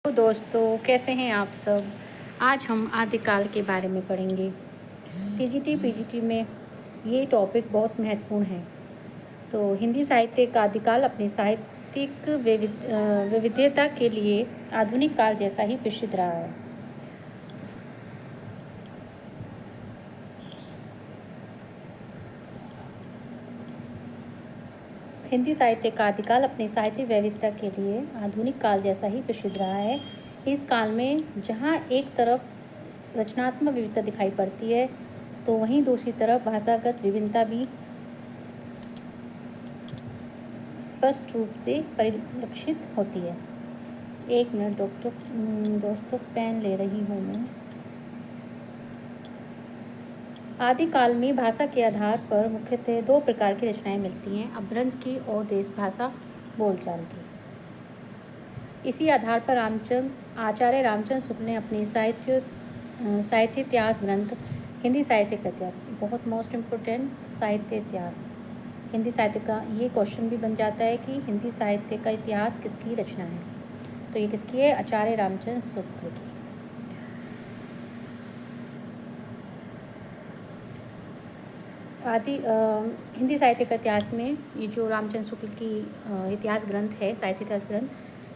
तो दोस्तों, कैसे हैं आप सब। आज हम आदिकाल के बारे में पढ़ेंगे। पीजीटी में ये टॉपिक बहुत महत्वपूर्ण है। तो हिंदी साहित्य का आदिकाल अपनी साहित्यिक विविधता के लिए आधुनिक काल जैसा ही प्रसिद्ध रहा है। हिंदी साहित्य का आदिकाल अपनी साहित्यिक विविधता के लिए आधुनिक काल जैसा ही प्रसिद्ध रहा है। इस काल में जहाँ एक तरफ रचनात्मक विविधता दिखाई पड़ती है, तो वहीं दूसरी तरफ भाषागत विभिन्नता भी स्पष्ट रूप से परिलक्षित होती है। एक मिनट दोस्तों, पेन ले रही हूँ मैं। आदिकाल में भाषा के आधार पर मुख्यतः दो प्रकार की रचनाएं मिलती हैं, अपभ्रंश की और देश भाषा बोलचाल की। इसी आधार पर आचार्य रामचंद्र शुक्ल ने अपनी साहित्य इतिहास ग्रंथ हिंदी साहित्य का इतिहास, बहुत मोस्ट इम्पोर्टेंट, साहित्य इतिहास हिंदी साहित्य का ये क्वेश्चन भी बन जाता है कि हिंदी साहित्य का इतिहास किसकी रचना है। तो ये किसकी है? आचार्य रामचंद्र शुक्ल की। हिंदी साहित्य का इतिहास में ये जो रामचंद्र शुक्ल की इतिहास ग्रंथ है, साहित्य इतिहास ग्रंथ,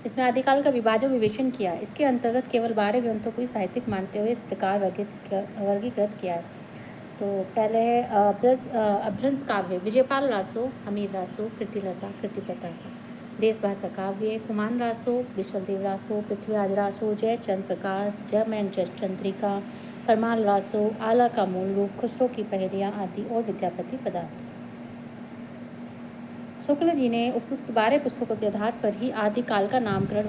इसमें आदिकाल का विवेचन किया। इसके अंतर्गत केवल 12 ग्रंथों को ही साहित्यिक मानते हुए इस प्रकार वर्गीकृत किया है। तो पहले है अपभ्रंश काव्य, विजयपाल रासो, हमीर रासो, कीर्तिलता, कीर्तिप्रता। देश भाषा काव्य, कुमान रासो, विशलदेव रासो, पृथ्वीराज रासो, जयचंद्र प्रकाश, जयमैन चंद्रिका, परमाल रासो, आला का मूल रूप, खुसरो की पहेलियाँ आदि और विद्यापति पदार्थ। शुक्ल जी ने उपयुक्त 12 पुस्तकों के आधार पर ही आदिकाल का नामकरण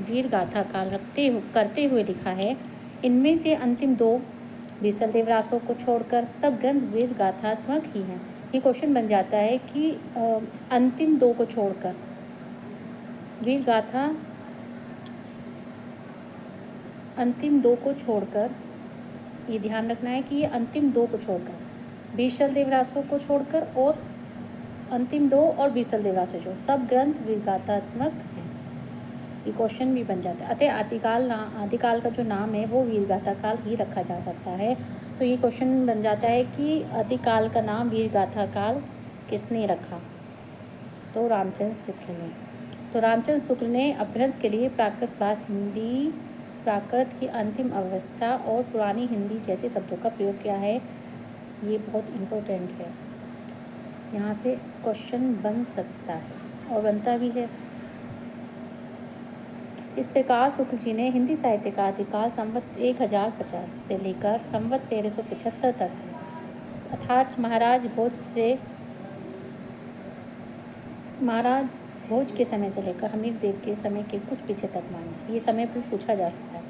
वीर गाथा काल करते हुए लिखा है। इनमें से अंतिम दो विशलदेव रासो को छोड़कर सब ग्रंथ वीर गाथात्मक ही हैं। ये क्वेश्चन बन जाता है कि अंतिम दो को छोड़कर वीर गाथा, अंतिम दो को छोड़कर, ये ध्यान रखना है कि ये अंतिम दो को छोड़कर, विशलदेव रासो को छोड़कर, और अंतिम दो और विशलदेव रासो जो सब ग्रंथ वीरगाथात्मक हैं। ये क्वेश्चन भी बन जाता है। अतः आदिकाल का जो नाम है वो वीरगाथा काल ही रखा जा सकता है। तो ये क्वेश्चन बन जाता है कि आदिकाल का नाम वीरगाथा काल किसने रखा? तो रामचंद्र शुक्ल ने। तो रामचंद्र शुक्ल ने अपभ्रंश के लिए प्राकृत की अंतिम अवस्था और पुरानी हिंदी जैसे शब्दों का प्रयोग किया है। ये बहुत इम्पोर्टेंट है, यहाँ से क्वेश्चन बन सकता है और बनता भी है। इस प्रकार शुक्ल जी ने हिंदी साहित्य का आदिकाल संवत 1050 से लेकर संवत 1375 तक, अर्थात महाराज भोज के समय से लेकर हमीर देव के समय के कुछ पीछे तक माना। ये समय भी पूछा जा सकता है।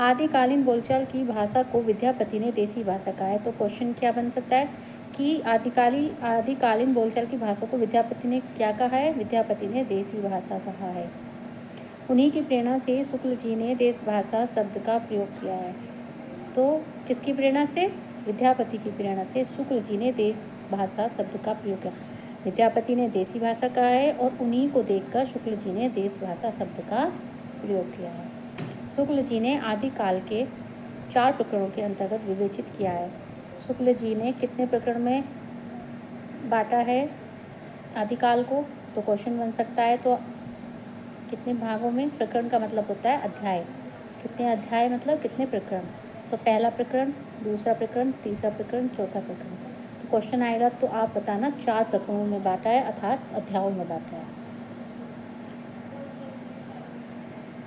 आदिकालीन बोलचाल की भाषा को विद्यापति ने देसी भाषा कहा है। तो क्वेश्चन क्या बन सकता है कि आदिकालीन बोलचाल की भाषा को विद्यापति ने क्या कहा है? विद्यापति ने देसी भाषा कहा है। उन्हीं की प्रेरणा से शुक्ल जी ने देश भाषा शब्द का प्रयोग किया है। तो किसकी प्रेरणा से? विद्यापति की प्रेरणा से शुक्ल जी ने देश भाषा शब्द का प्रयोग किया। विद्यापति ने देसी भाषा कहा है और उन्हीं को देखकर शुक्ल जी ने देश भाषा शब्द का प्रयोग किया है। शुक्ल जी ने आदिकाल के 4 प्रकरणों के अंतर्गत विवेचित किया है। शुक्ल जी ने कितने प्रकरण में बांटा है आदिकाल को? तो क्वेश्चन बन सकता है, तो कितने भागों में? प्रकरण का मतलब होता है अध्याय। कितने अध्याय मतलब कितने प्रकरण? तो पहला प्रकरण, दूसरा प्रकरण, तीसरा प्रकरण, चौथा प्रकरण। तो क्वेश्चन आएगा तो आप बताना 4 प्रकरणों में बांटा है, अर्थात अध्यायों में बांटा है।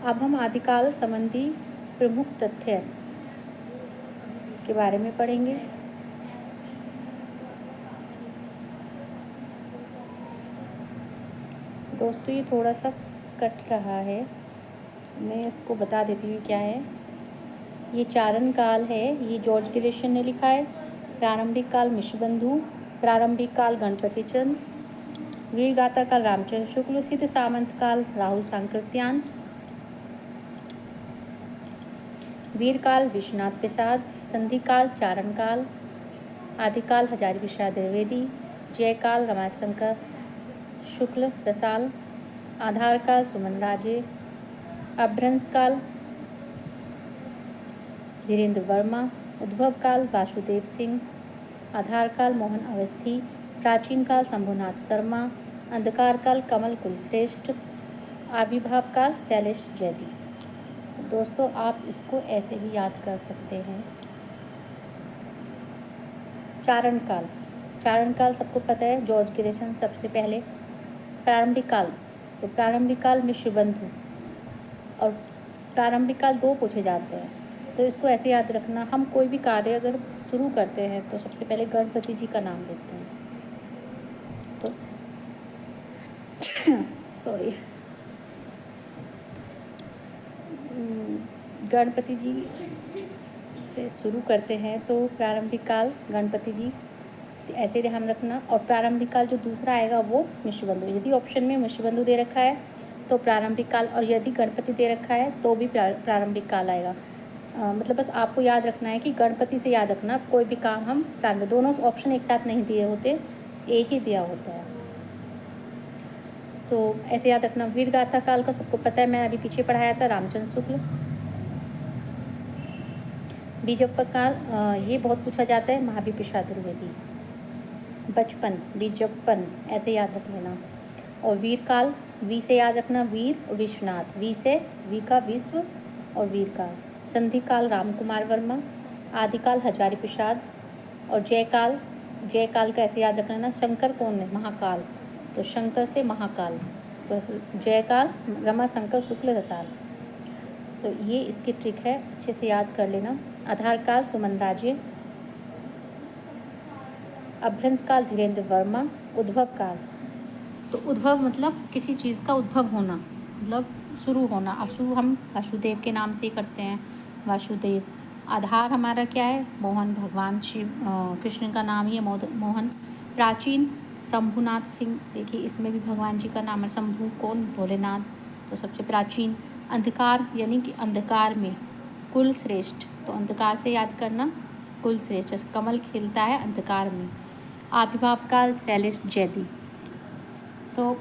अब हम आदिकाल संबंधी प्रमुख तथ्य के बारे में पढ़ेंगे। दोस्तों, ये थोड़ा सा कट रहा है, मैं इसको बता देती हूँ क्या है। ये चारण काल है, ये जॉर्ज ग्रेशन ने लिखा है। प्रारंभिक काल मिश्रबंधु, प्रारंभिक काल गणपति चंद, वीरगाथा काल रामचंद्र शुक्ल, सिद्ध सामंत काल राहुल सांकृत्यायन, वीरकाल विश्वनाथ प्रसाद, संधिकाल चारण काल, आदिकाल हजारी प्रसाद द्विवेदी, जयकाल रमाशंकर शुक्ल रसाल, आधार काल सुमन राजे, अभ्रंश काल धीरेन्द्र वर्मा, उद्भव काल वासुदेव सिंह, आधार काल मोहन अवस्थी, प्राचीन काल शंभुनाथ शर्मा, अंधकार काल कमल कुलश्रेष्ठ, आविर्भाव काल शैलेश जैदी। दोस्तों आप इसको ऐसे भी याद कर सकते हैं। चारण काल, चारण काल सबको पता है, जॉर्ज ग्रेसन सबसे पहले। प्रारंभिक काल, तो प्रारंभिक काल मिश्र बंधु, और प्रारंभिक काल 2 पूछे जाते हैं, तो इसको ऐसे याद रखना। हम कोई भी कार्य अगर शुरू करते हैं तो सबसे पहले गणपति जी का नाम लेते हैं। तो सॉरी, गणपति जी से शुरू करते हैं, तो प्रारंभिक काल गणपति जी ऐसे ध्यान रखना। और प्रारंभिक काल जो दूसरा आएगा वो मिश्रबंधु। यदि ऑप्शन में मिश्रबंधु दे रखा है तो प्रारंभिक काल, और यदि गणपति दे रखा है तो भी प्रारंभिक काल आएगा। मतलब बस आपको याद रखना है कि गणपति से याद रखना, कोई भी काम हम प्रारंभिक, दोनों ऑप्शन एक साथ नहीं दिए होते, एक ही दिया होता है। तो ऐसे याद रखना। वीर गाथा काल का सबको पता है, मैंने अभी पीछे पढ़ाया था, रामचंद्र शुक्ल। बीजप्पा काल, ये बहुत पूछा जाता है, महावीर प्रसाद द्विवेदी। बचपन, बीजप्पन, ऐसे याद रख लेना। और वीर काल, वी से याद रखना, वीर और विश्वनाथ, वी से वी का विश्व और वीर काल। संधि काल राम कुमार वर्मा, आदिकाल हजारी प्रसाद, और जयकाल, जयकाल का ऐसे याद रख लेना, शंकर कौन है, महाकाल, तो शंकर से महाकाल, तो जयकाल रमा शंकर शुक्ल रसाल। तो ये इसकी ट्रिक है, अच्छे से याद कर लेना। आधार काल सुमन राजे, अभ्रंश काल धीरेन्द्र वर्मा, उद्भव काल, तो उद्भव मतलब किसी चीज़ का उद्भव होना, मतलब शुरू होना। अब शुरू हम वासुदेव के नाम से ही करते हैं, वासुदेव। आधार हमारा क्या है, मोहन, भगवान शिव कृष्ण का नाम ही है मोहन। प्राचीन शंभुनाथ सिंह, देखिए इसमें भी भगवान जी का नाम है। शंभु कौन, भोलेनाथ, तो सबसे प्राचीन। अंधकार यानी कि अंधकार में, कुल श्रेष्ठ, तो अंधकार से याद करना, कुल श्रेष्ठ, जैसे कमल खिलता है अंधकार में। आविर्भाव काल शैलेश जैदी। तो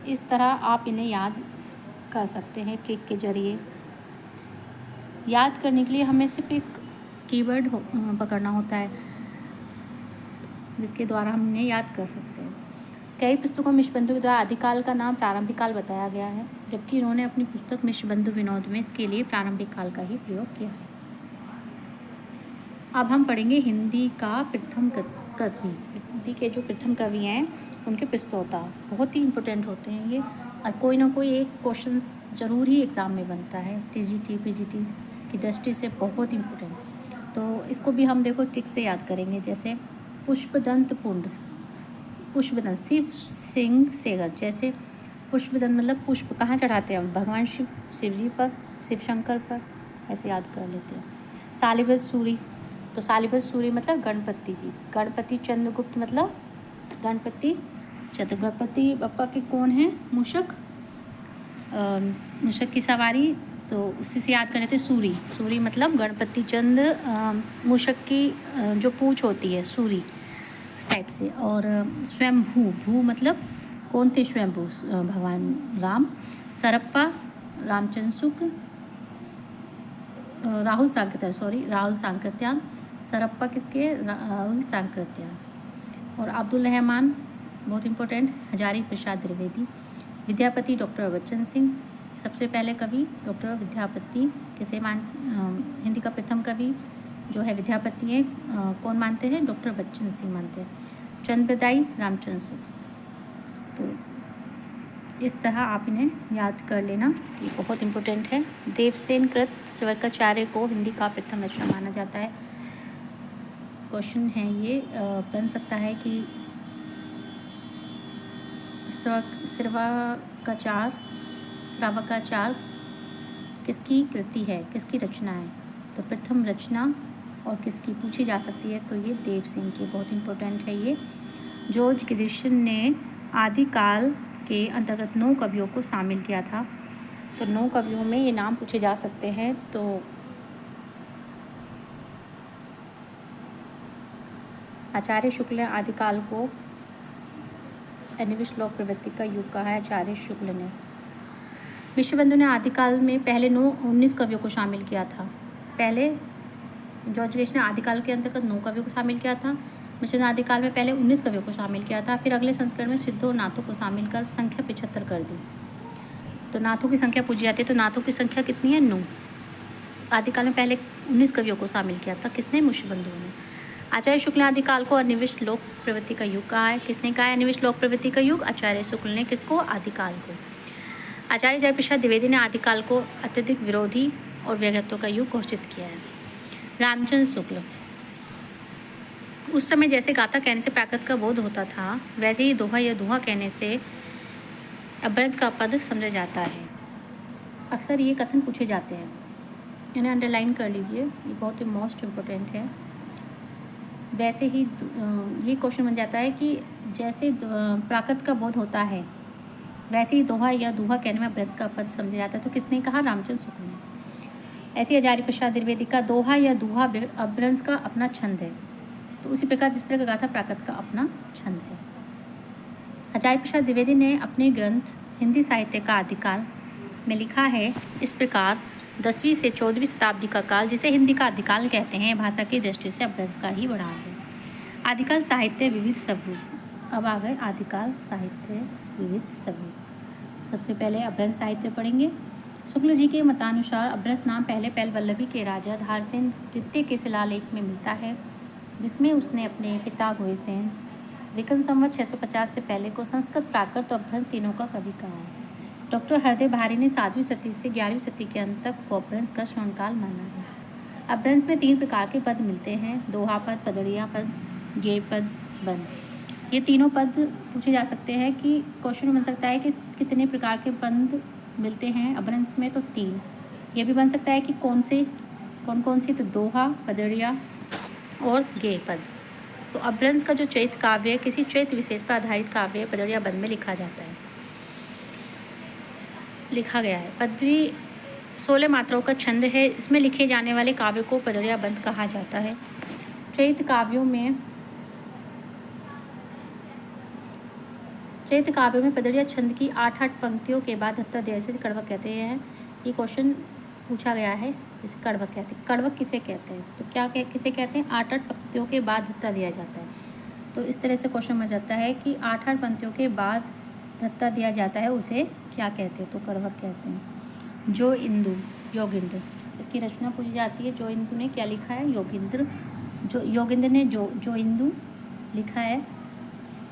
इस तरह आप इन्हें याद कर सकते हैं ट्रिक के जरिए। याद करने के लिए हमें सिर्फ एक कीवर्ड पकड़ना होता है, जिसके द्वारा हम इन्हें याद कर सकते हैं। कई पुस्तकों में मिश्रबंधु के द्वारा आदिकाल का नाम प्रारंभिक काल बताया गया है, जबकि इन्होंने अपनी पुस्तक मिश्रबंधु विनोद में इसके लिए प्रारंभिक काल का ही प्रयोग किया है। अब हम पढ़ेंगे हिंदी का प्रथम कवि। हिंदी के जो प्रथम कवि हैं उनके प्रस्तोता, बहुत ही इम्पोर्टेंट होते हैं ये, और कोई ना कोई एक क्वेश्चन ज़रूर ही एग्ज़ाम में बनता है, टीजीटी पीजीटी की दृष्टि से बहुत इम्पोर्टेंट। तो इसको भी हम देखो ट्रिक से याद करेंगे। जैसे पुष्पदंत पुंड, पुष्पदंत शिव सिंह सेगर, जैसे पुष्पदंत मतलब पुष्प कहाँ चढ़ाते हैं, भगवान शिव जी पर, शिव शंकर पर, ऐसे याद कर लेते हैं। शालिबत सूरी, तो शालिबत सूरी मतलब गणपति जी। गणपति चंद्रगुप्त मतलब गणपति गणपति बप्पा के कौन है, मूषक, मूषक की सवारी, तो उसी से याद कर लेते हैं। सूरी, सूरी मतलब गणपति चंद्र, मूषक की जो पूंछ होती है, सूरी इस टाइप से। और स्वयंभू, भू मतलब कौन थे, स्वयंभू भगवान राम। सरप्पा रामचंद्र शुक्ल, राहुल सांकृत्यान, सरप्पा किसके, राहुल सांकृत्यान। और अब्दुल रहमान बहुत इम्पोर्टेंट, हजारी प्रसाद द्विवेदी। विद्यापति डॉक्टर बच्चन सिंह, सबसे पहले कवि डॉक्टर विद्यापति, किसे हिंदी का प्रथम कवि जो है विद्यापति है, कौन मानते हैं, डॉक्टर बच्चन सिंह मानते हैं। चंद्रदाई रामचंद्र शुक्ल। तो इस तरह आप इन्हें याद कर लेना, ये बहुत इम्पोर्टेंट है। देवसेन कृत स्वर्गाचार्य को हिंदी का प्रथम रचना माना जाता है। क्वेश्चन है ये, बन सकता है कि श्रावकाचार किसकी कृति है, किसकी रचना है, तो प्रथम रचना और किसकी पूछी जा सकती है, तो ये देवसेन की, बहुत इम्पोर्टेंट है ये। जॉर्ज ग्रेसन ने आदिकाल के अंतर्गत 9 कवियों को शामिल किया था, तो 9 कवियों में ये नाम पूछे जा सकते हैं। तो आचार्य शुक्ल ने आदिकाल को अनिविश श्लोक प्रवृत्ति का युग कहा है आचार्य शुक्ल ने। विश्वबंधु ने आदिकाल में पहले 19 कवियों को शामिल किया था। पहले जॉर्ज गेश ने आदिकाल के अंतर्गत 9 कवियों को शामिल किया था। मिश्र ने आदिकाल में पहले 19 कवियों को शामिल किया था। फिर अगले संस्करण में सिद्धों और नाथों को शामिल कर संख्या 75 कर दी। तो नाथों की संख्या पूछी जाती है, तो नाथों की संख्या कितनी है? 9। आदिकाल में पहले 19 कवियों को शामिल किया था। किसने? मुश्यबंधु ने। आचार्य शुक्ल ने आदिकाल को अनिविश श्लोक प्रवृत्ति का युग कहा है। किसने कहा है अनिविश श्लोक प्रवृत्ति का युग? आचार्य शुक्ल ने। किसको? आदिकाल को। आचार्य जयप्रसाद द्विवेदी ने आदिकाल को अत्यधिक विरोधी और व्यक्तित्व का युग घोषित किया है। रामचंद्र शुक्ल, उस समय जैसे गाथा कहने से प्राकृत का बोध होता था, वैसे ही दोहा या दुहा कहने से अभ्रंश का पद समझा जाता है। अक्सर ये कथन पूछे जाते हैं, इन्हें अंडरलाइन कर लीजिए, ये बहुत ही मोस्ट इम्पोर्टेंट है। वैसे ही ये क्वेश्चन बन जाता है कि जैसे प्राकृत का बोध होता है, वैसे ही दोहा या दुहा कहने में अभ्रंश का पद समझा जाता है। तो किसने कहा? रामचंद्र शुक्ल ने। ऐसे आचार्य प्रसाद द्विवेदी का दोहा या दुहा अभ्रंश का अपना छंद है। तो उसी प्रकार जिस प्रकार गाथा प्राकृत का अपना छंद है। आचार्य प्रसाद द्विवेदी ने अपने ग्रंथ हिंदी साहित्य का आदिकाल में लिखा है इस प्रकार: 10वीं से 14वीं शताब्दी का काल, जिसे हिंदी का आदिकाल कहते हैं, भाषा की दृष्टि से अभ्रंश का ही बढ़ाव है। आदिकाल साहित्य विविध स्वरूप। अब आ गए आदिकाल साहित्य विविध स्वरूप। सबसे पहले अभ्रंश साहित्य पढ़ेंगे। शुक्ल जी के मतानुसार अभ्रंश नाम पहले पैल वल्लभी के राजा धारसेन द्वितीय के शिलालेख में मिलता है, जिसमें उसने अपने पिता घोड़सेन विक्रम संवत 650 से पहले को संस्कृत, प्राकृत और अभ्रंश तीनों का कवि कहा है। डॉक्टर हृदय भारी ने 7वीं सदी से 11वीं सदी के अंत तक को अभ्रंश का स्वर्णकाल माना है। अभ्रंश में 3 प्रकार के पद मिलते हैं: दोहा पद, पदड़िया पद, गेय पद, बंद। ये तीनों पद पूछे जा सकते हैं कि क्वेश्चन बन सकता है कि कितने प्रकार के बंद मिलते हैं अभ्रंश में, तो 3। ये भी बन सकता है कि कौन कौन सी, तो दोहा, पदड़िया और गेय पद। तो अभ्रंश का जो चैत काव्य है, किसी चैत विशेष पर आधारित काव्य पदड़िया बंद में लिखा गया है। पदड़ी 16 मात्राओं का छंद है। इसमें लिखे जाने वाले काव्य को पदड़िया बंद कहा जाता है। चैत काव्यों में पदड़िया छंद की 8-8 पंक्तियों के बाद धत्ता दिया, इसे कड़वक कहते हैं। ये क्वेश्चन पूछा गया है, इसे कड़वक कहते हैं। कड़वक किसे कहते हैं? तो किसे कहते हैं? 8-8 पंक्तियों के बाद धत्ता दिया जाता है। तो इस तरह से क्वेश्चन बन जाता है कि 8-8 पंक्तियों के बाद धत्ता दिया जाता है, उसे क्या कहते हैं? तो कड़वक कहते हैं। जो इंदु, योगिंद्र, इसकी रचना पूछी जाती है। जो इंदु ने क्या लिखा है? योगिंद्र ने जो इंदु लिखा है।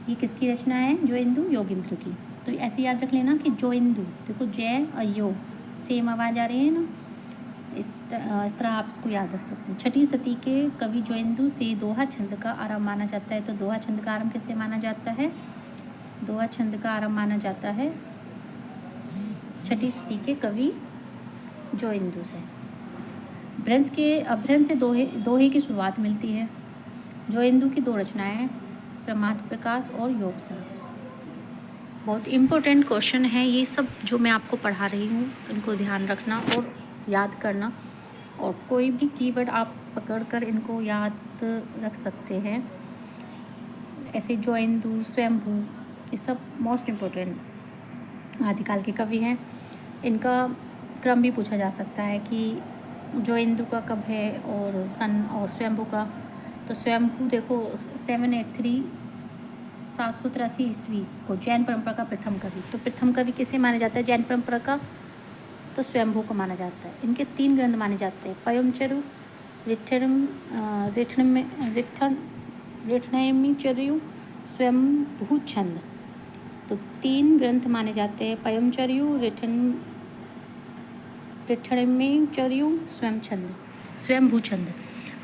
ये किसकी रचना है? जो इंदु, योगिंद्र की। तो ऐसे याद रख लेना कि जो इंदु, देखो जय और यो सेम आवाज़ आ रही है ना, इस तरह आप इसको याद रख सकते हैं। 6वीं सदी के कवि जो इंदु से दोहा छंद का आरंभ माना जाता है। तो दोहा छंद का आरंभ किससे माना जाता है? दोहा छंद का आरंभ माना जाता है 6वीं सदी के कवि जो इंदु से। अभ्रंश से दोहे की शुरुआत मिलती है। जो इंदु की 2 रचनाएं हैं, प्रमाद प्रकाश और योग सार। बहुत इम्पोर्टेंट क्वेश्चन है ये सब जो मैं आपको पढ़ा रही हूँ, इनको ध्यान रखना और याद करना। और कोई भी कीवर्ड आप पकड़कर इनको याद रख सकते हैं। ऐसे जो इंदु, स्वयंभू, ये सब मोस्ट इम्पोर्टेंट आदिकाल के कवि हैं। इनका क्रम भी पूछा जा सकता है कि जो इंदु का कब है और सन, और स्वयंभू का। तो स्वयंभू देखो 783 ईस्वी को जैन परंपरा का प्रथम कवि। तो प्रथम कवि किसे माना जाता है जैन परंपरा का? तो स्वयंभू को माना जाता है। इनके 3 ग्रंथ माने जाते हैं: पयमचरु, रिठणेमिचरु, स्वयंभू छंद। तो 3 ग्रंथ माने जाते हैं: पयमचरु, रिठणेमिचरु, स्वयंभू छंद।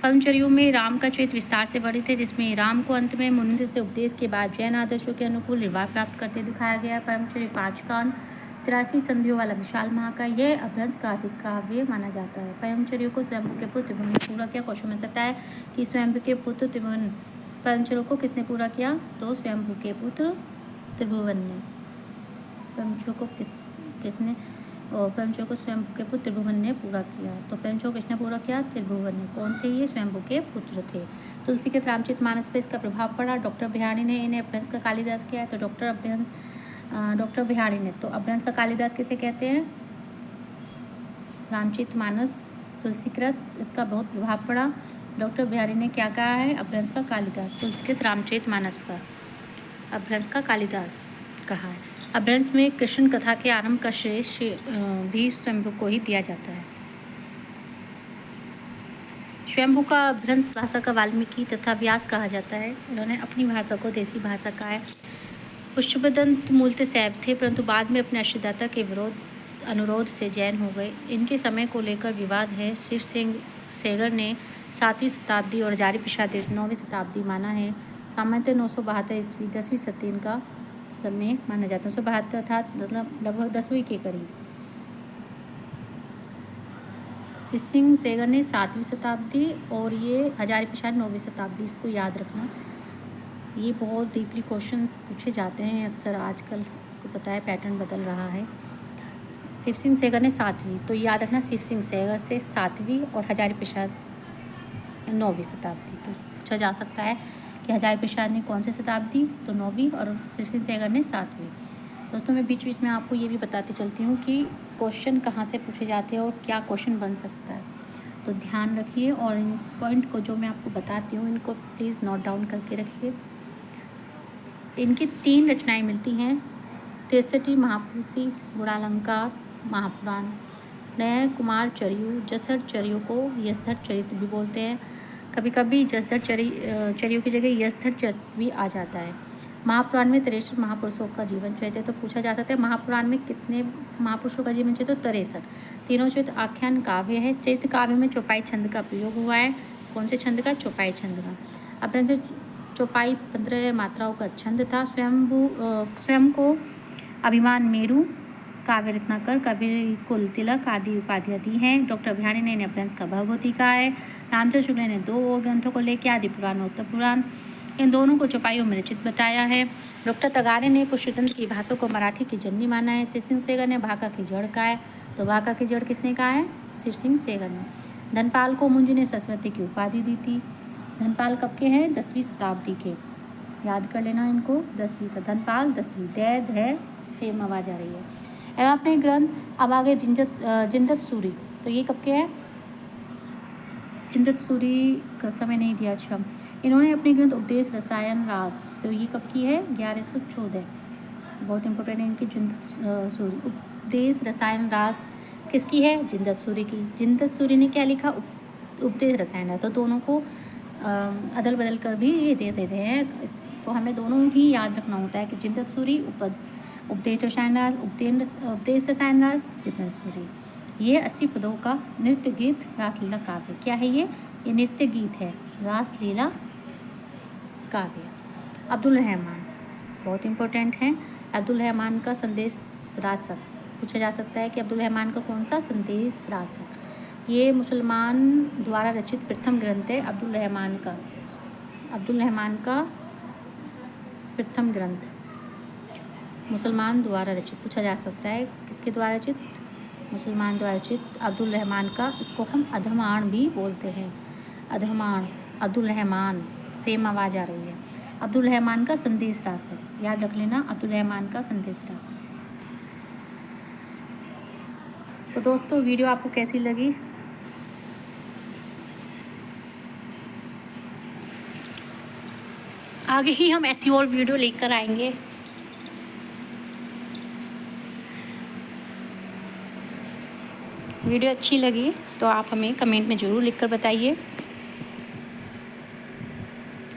पयमचर्यु में राम का चरित्र विस्तार से वर्णित है, जिसमें राम को अंत में मुनिंद्र से उपदेश के बाद जैन आदर्शों के अनुकूल निर्वाह प्राप्त करते दिखाया गया। पयमचर्य 5 कांड, 83 संधियों वाला विशाल महाकाव्य, यह अभ्रंश का आदि काव्य माना जाता है। पयमचर्य को स्वयंभू के पुत्र त्रिभुवन ने पूरा किया। क्वेश्चन बन सकता है कि स्वयंभू के पुत्र त्रिभुवन, पयमचर्य को किसने पूरा किया? तो स्वयंभू के पुत्र त्रिभुवन ने। पयमचर्य को पयमचर्य को स्वयंभू के पुत्र त्रिभुवन ने पूरा किया। तो पयमचर्य को किसने पूरा किया? त्रिभुवन ने। कौन थे ये? स्वयंभू के पुत्र थे। तुलसीकृत रामचरितमानस पर इसका प्रभाव पड़ा। डॉक्टर बिहारी ने इन्हें अपभ्रंश का कालिदास किया है, तो डॉक्टर बिहारी ने। तो अपभ्रंश का कालिदास किसे कहते हैं? रामचरितमानस तुलसीकृत, इसका बहुत प्रभाव पड़ा। डॉक्टर बिहारी ने क्या कहा है? अपभ्रंश का कालिदास तुलसीकृत रामचरितमानस पर अपभ्रंश का कालिदास कहा है। अपभ्रंश में कृष्ण कथा के आरंभ का श्रेय भी स्वयंभू को ही दिया जाता है। स्वयंभू का अपभ्रंश भाषा का वाल्मीकि तथा व्यास कहा जाता है। इन्होंने अपनी भाषा को देसी भाषा कहा है। पुष्पदंत मूलतः शैव थे, परंतु बाद में अपने अश्वदाता के अनुरोध से जैन हो गए। इनके समय को लेकर विवाद है। शिव सिंह सेगर ने 7वीं शताब्दी और हजारी प्रसाद ने 9वीं शताब्दी माना है। सामान्यतः 972 ईस्वी 10वीं शती का समय माना जाता है। 972 अर्थात मतलब लगभग 10वीं के करीब। शिव सिंह सेगर ने 7वीं शताब्दी और ये हजारी प्रसाद 9वीं शताब्दी, इसको याद रखना। ये बहुत डीपली क्वेश्चंस पूछे जाते हैं अक्सर, आजकल को पता है पैटर्न बदल रहा है। शिव सिंह सेगर ने 7वीं, तो याद रखना शिव सिंह सेगर से 7वीं और हजारी प्रसाद 9वीं शताब्दी। तो पूछा जा सकता है कि हजारी प्रसाद ने कौन सी शताब्दी? तो 9वीं, और शिव सिंह सेगर ने 7वीं। दोस्तों मैं बीच बीच में आपको ये भी बताती चलती हूँ कि क्वेश्चन कहाँ से पूछे जाते हैं और क्या क्वेश्चन बन सकता है, तो ध्यान रखिए। और इन पॉइंट को जो मैं आपको बताती हूँ इनको प्लीज़ नोट डाउन करके रखिए। इनकी 3 रचनाएं मिलती हैं: 63 महापुरुषी, गुणालंकार, महापुराण। नय कुमार चरियु, जसर चरियु को यशधर चरित भी बोलते हैं। कभी कभी जसधर चरियु की जगह यशधर चरित भी आ जाता है। महापुराण में 63 महापुरुषों का जीवन चरित्र, तो पूछा जा सकता है महापुराण में कितने महापुरुषों का जीवन चरित्र? तो 63। तीनों चरित्र आख्यान काव्य है। चरित्र काव्य में चौपाई छंद का प्रयोग हुआ है। कौन से छंद का? चौपाई छंद का। अपने चौपाई 15 मात्राओं का छंद था। स्वयं को अभिमान मेरु, काव्य रत्नाकर, कवि कुल तिलक आदि उपाधियाँ दी हैं। डॉक्टर बिहारी ने इन्हें अपभ्रंश का भवभूति कहा है। रामचंद्र शुक्ल ने 2 और ग्रंथों को लेकर आदि पुराण और उत्तर पुराण, इन दोनों को चौपाइयों में रचित बताया है। डॉक्टर तगारे ने पुष्पदंत की भाषा को मराठी की जननी माना है। शिव सिंह सेगर ने भाका की जड़ कहा है, तो भाका की जड़ किसने कहा है? शिव सिंह सेगर ने। धनपाल को मुंजी ने सरस्वती की उपाधि दी थी। धनपाल कब के हैं? 10वीं शताब्दी के, याद कर लेना इनको। 10वीं से धनपाल 10वीं, दै सेम आवाज़ आ रही है। और अपने ग्रंथ अब आगे जिंदत सूरी, तो ये कब के हैं? जिंदत सूरी का समय नहीं दिया। अच्छा, इन्होंने अपने ग्रंथ उपदेश रसायन रास, तो ये कब की है? 1114। बहुत इंपॉर्टेंट है इनकी जिंदत सूरी। उपदेश रसायन रास किसकी है? जिंदत सूरी की। जिंदत सूरी ने क्या लिखा? उपदेश रसायन रास। तो दोनों को अदल बदल कर भी ये दे देते हैं, तो हमें दोनों ही याद रखना होता है कि जिंदत सूरी, उपदेश रसायन रास, उपदेश रसायन रास, जिंदत सूरी। ये 80 पदों का नृत्य गीत रासलीला काव्य। क्या है ये? ये नृत्य गीत है, रासलीला काव्य। अब्दुल रहमान बहुत इम्पोर्टेंट है। अब्दुल रहमान का संदेश रासक पूछा जा सकता है कि अब्दुल रहमान का कौन सा? संदेश रासक। ये मुसलमान द्वारा रचित प्रथम ग्रंथ है। अब्दुल रहमान का प्रथम ग्रंथ मुसलमान द्वारा रचित पूछा जा सकता है। किसके द्वारा रचित? मुसलमान द्वारा रचित अब्दुल रहमान का। इसको हम अधमाण भी बोलते हैं। अधमाण, अब्दुल रहमान, सेम आवाज़ आ रही है। अब्दुल रहमान का संदेश रासक, याद रख लेना, अब्दुल रहमान का संदेश रासक। तो दोस्तों वीडियो आपको कैसी लगी? आगे ही हम ऐसी और वीडियो लेकर आएंगे। वीडियो अच्छी लगी तो आप हमें कमेंट में ज़रूर लिखकर बताइए।